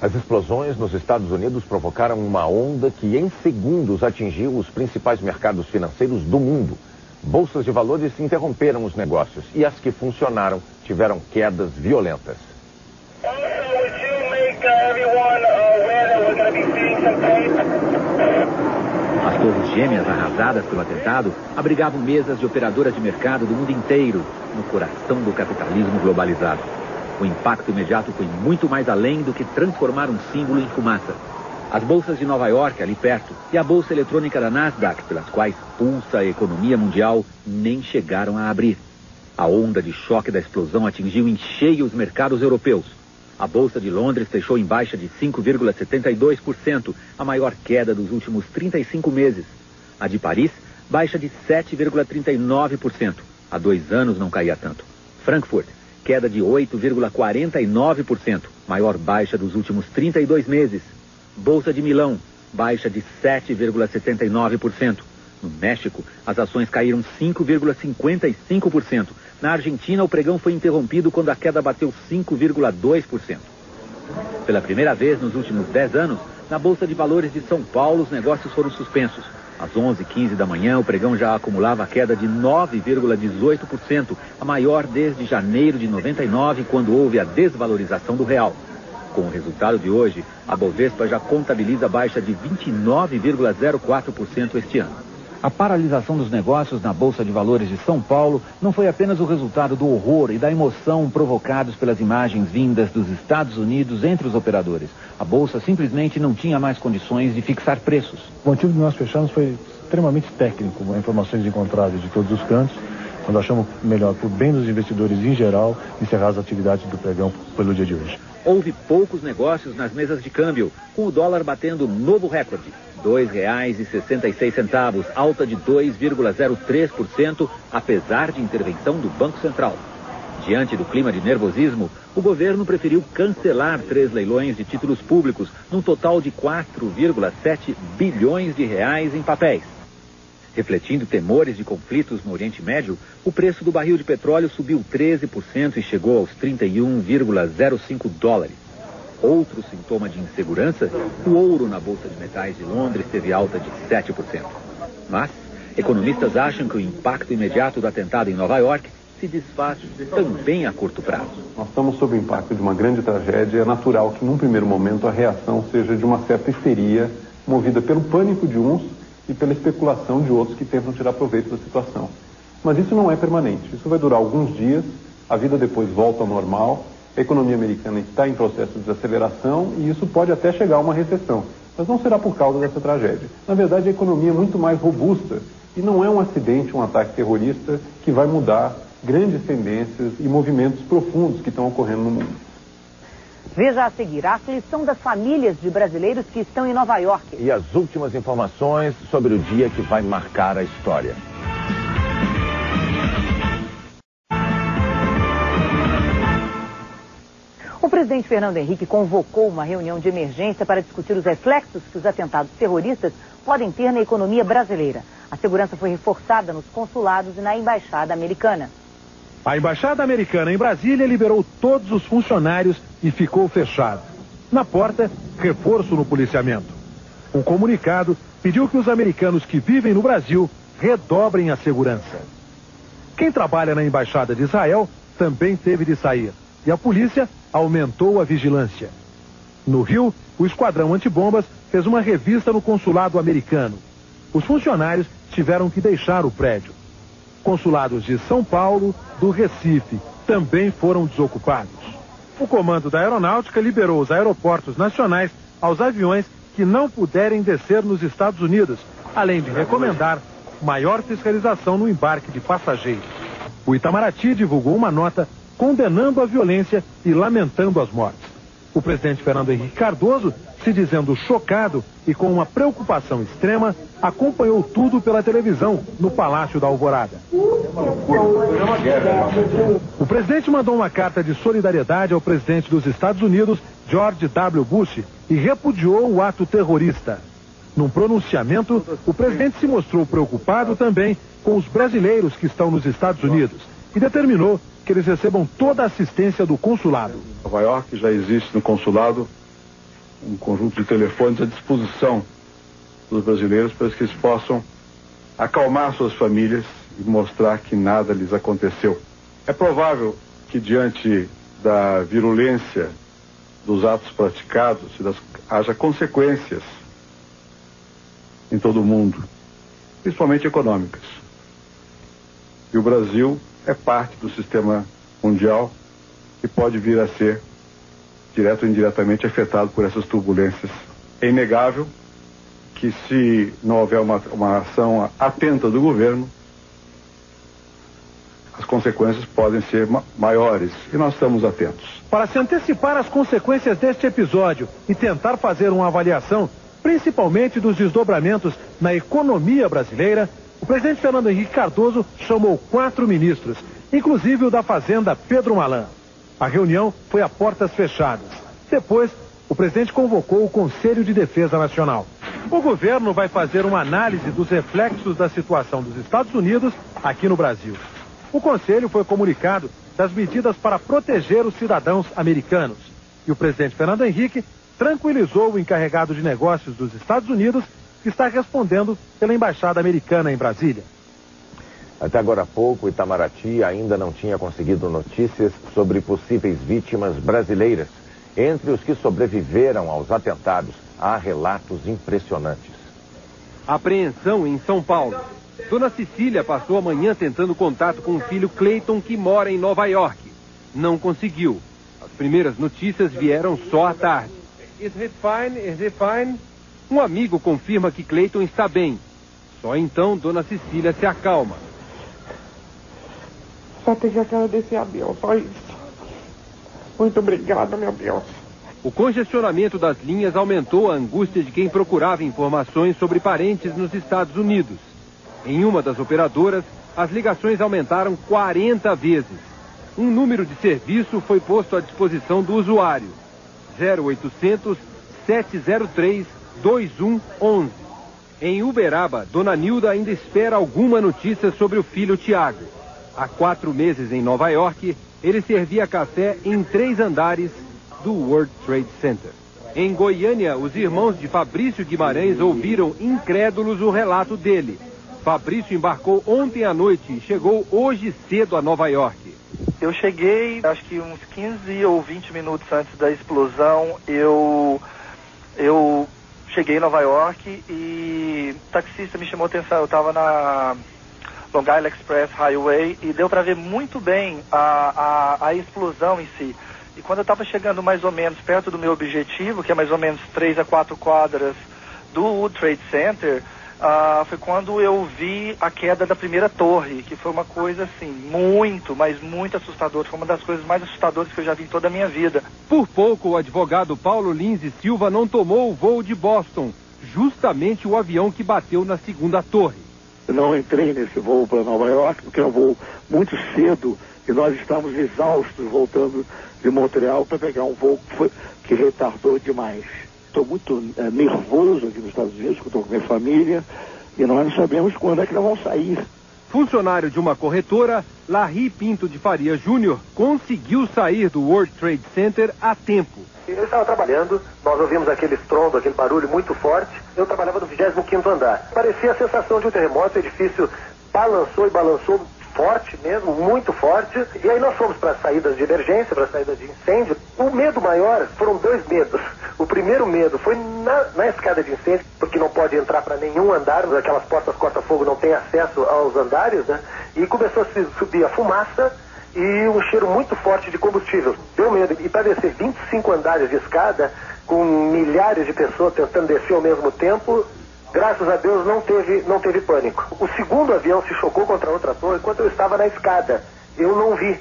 As explosões nos Estados Unidos provocaram uma onda que em segundos atingiu os principais mercados financeiros do mundo. Bolsas de valores interromperam os negócios e as que funcionaram tiveram quedas violentas. As torres gêmeas arrasadas pelo atentado abrigavam mesas de operadoras de mercado do mundo inteiro, no coração do capitalismo globalizado. O impacto imediato foi muito mais além do que transformar um símbolo em fumaça. As bolsas de Nova York, ali perto, e a bolsa eletrônica da Nasdaq, pelas quais pulsa a economia mundial, nem chegaram a abrir. A onda de choque da explosão atingiu em cheio os mercados europeus. A bolsa de Londres fechou em baixa de 5,72%, a maior queda dos últimos 35 meses. A de Paris, baixa de 7,39%. Há 2 anos não caía tanto. Frankfurt, queda de 8,49%, maior baixa dos últimos 32 meses. Bolsa de Milão, baixa de 7,79%. No México, as ações caíram 5,55%. Na Argentina, o pregão foi interrompido quando a queda bateu 5,2%. Pela primeira vez nos últimos 10 anos, na Bolsa de Valores de São Paulo, os negócios foram suspensos. Às 11h15 da manhã, o pregão já acumulava queda de 9,18%, a maior desde janeiro de 99, quando houve a desvalorização do real. Com o resultado de hoje, a Bovespa já contabiliza baixa de 29,04% este ano. A paralisação dos negócios na Bolsa de Valores de São Paulo não foi apenas o resultado do horror e da emoção provocados pelas imagens vindas dos Estados Unidos entre os operadores. A Bolsa simplesmente não tinha mais condições de fixar preços. O motivo de nós fecharmos foi extremamente técnico, informações encontradas de todos os cantos. Nós achamos melhor, por bem dos investidores em geral, encerrar as atividades do pregão pelo dia de hoje. Houve poucos negócios nas mesas de câmbio, com o dólar batendo novo recorde. R$ 2,66, alta de 2,03%, apesar de intervenção do Banco Central. Diante do clima de nervosismo, o governo preferiu cancelar 3 leilões de títulos públicos, num total de 4,7 bilhões de reais em papéis. Refletindo temores de conflitos no Oriente Médio, o preço do barril de petróleo subiu 13% e chegou aos 31,05 dólares. Outro sintoma de insegurança, o ouro na Bolsa de Metais de Londres teve alta de 7%. Mas economistas acham que o impacto imediato do atentado em Nova York se desfaz também a curto prazo. Nós estamos sob o impacto de uma grande tragédia. É natural que, num primeiro momento, a reação seja de uma certa histeria, movida pelo pânico de uns e pela especulação de outros que tentam tirar proveito da situação. Mas isso não é permanente. Isso vai durar alguns dias, a vida depois volta ao normal, a economia americana está em processo de desaceleração e isso pode até chegar a uma recessão. Mas não será por causa dessa tragédia. Na verdade, a economia é muito mais robusta e não é um acidente, um ataque terrorista que vai mudar grandes tendências e movimentos profundos que estão ocorrendo no mundo. Veja a seguir a aflição das famílias de brasileiros que estão em Nova York. E as últimas informações sobre o dia que vai marcar a história. O presidente Fernando Henrique convocou uma reunião de emergência para discutir os reflexos que os atentados terroristas podem ter na economia brasileira. A segurança foi reforçada nos consulados e na embaixada americana. A embaixada americana em Brasília liberou todos os funcionários e ficou fechada. Na porta, reforço no policiamento. Um comunicado pediu que os americanos que vivem no Brasil redobrem a segurança. Quem trabalha na embaixada de Israel também teve de sair. E a polícia aumentou a vigilância. No Rio, o esquadrão antibombas fez uma revista no consulado americano. Os funcionários tiveram que deixar o prédio. Consulados de São Paulo, do Recife, também foram desocupados. O comando da aeronáutica liberou os aeroportos nacionais aos aviões que não puderem descer nos Estados Unidos, além de recomendar maior fiscalização no embarque de passageiros. O Itamaraty divulgou uma nota condenando a violência e lamentando as mortes. O presidente Fernando Henrique Cardoso, se dizendo chocado e com uma preocupação extrema, acompanhou tudo pela televisão no Palácio da Alvorada. O presidente mandou uma carta de solidariedade ao presidente dos Estados Unidos, George W. Bush, e repudiou o ato terrorista. Num pronunciamento, o presidente se mostrou preocupado também com os brasileiros que estão nos Estados Unidos e determinou que eles recebam toda a assistência do consulado. Nova York já existe no consulado um conjunto de telefones à disposição dos brasileiros para que eles possam acalmar suas famílias e mostrar que nada lhes aconteceu. É provável que, diante da virulência dos atos praticados, haja consequências em todo o mundo, principalmente econômicas. E o Brasil é parte do sistema mundial e pode vir a ser, direto ou indiretamente, afetado por essas turbulências. É inegável que, se não houver uma ação atenta do governo, as consequências podem ser maiores, e nós estamos atentos. Para se antecipar às consequências deste episódio e tentar fazer uma avaliação, principalmente dos desdobramentos na economia brasileira, o presidente Fernando Henrique Cardoso chamou 4 ministros, inclusive o da Fazenda, Pedro Malan. A reunião foi a portas fechadas. Depois, o presidente convocou o Conselho de Defesa Nacional. O governo vai fazer uma análise dos reflexos da situação dos Estados Unidos aqui no Brasil. O Conselho foi comunicado das medidas para proteger os cidadãos americanos. E o presidente Fernando Henrique tranquilizou o encarregado de negócios dos Estados Unidos, que está respondendo pela Embaixada Americana em Brasília. Até agora há pouco, Itamaraty ainda não tinha conseguido notícias sobre possíveis vítimas brasileiras. Entre os que sobreviveram aos atentados, há relatos impressionantes. Apreensão em São Paulo. Dona Cecília passou a manhã tentando contato com o filho Clayton, que mora em Nova York. Não conseguiu. As primeiras notícias vieram só à tarde. Is he fine? Is he fine? Um amigo confirma que Clayton está bem. Só então Dona Cecília se acalma. Só tenho que agradecer a Deus, só isso. Muito obrigada, meu Deus. O congestionamento das linhas aumentou a angústia de quem procurava informações sobre parentes nos Estados Unidos. Em uma das operadoras, as ligações aumentaram 40 vezes. Um número de serviço foi posto à disposição do usuário. 0800 703 2111. Em Uberaba, Dona Nilda ainda espera alguma notícia sobre o filho Tiago. Há 4 meses em Nova York, ele servia café em 3 andares do World Trade Center. Em Goiânia, os irmãos de Fabrício Guimarães ouviram incrédulos o relato dele. Fabrício embarcou ontem à noite e chegou hoje cedo a Nova York. Eu cheguei, acho que uns 15 ou 20 minutos antes da explosão, eu cheguei em Nova York e o taxista me chamou a atenção. Eu estava na Long Island Express Highway e deu para ver muito bem a explosão em si. E quando eu estava chegando mais ou menos perto do meu objetivo, que é mais ou menos 3 a 4 quadras do World Trade Center, foi quando eu vi a queda da primeira torre, que foi uma coisa assim, muito, mas muito assustadora. Foi uma das coisas mais assustadoras que eu já vi em toda a minha vida. Por pouco, o advogado Paulo Lins e Silva não tomou o voo de Boston, justamente o avião que bateu na segunda torre. Eu não entrei nesse voo para Nova York, porque é um voo muito cedo e nós estávamos exaustos voltando de Montreal para pegar um voo que retardou demais. Estou muito nervoso aqui nos Estados Unidos, porque estou com minha família, e nós não sabemos quando é que nós vamos sair. Funcionário de uma corretora, Larry Pinto de Faria Júnior, conseguiu sair do World Trade Center a tempo. Eu estava trabalhando, nós ouvimos aquele estrondo, aquele barulho muito forte. Eu trabalhava no 25º andar. Parecia a sensação de um terremoto, o edifício balançou e balançou forte mesmo, muito forte. E aí nós fomos para saídas de emergência, para saídas de incêndio. O medo maior foram 2 medos. O primeiro medo foi na escada de incêndio, porque não pode entrar para nenhum andar, aquelas portas corta-fogo não tem acesso aos andares, né? E começou a subir a fumaça e um cheiro muito forte de combustível. Deu medo. E para descer 25 andares de escada, com milhares de pessoas tentando descer ao mesmo tempo, graças a Deus não teve pânico. O segundo avião se chocou contra outra torre enquanto eu estava na escada. Eu não vi.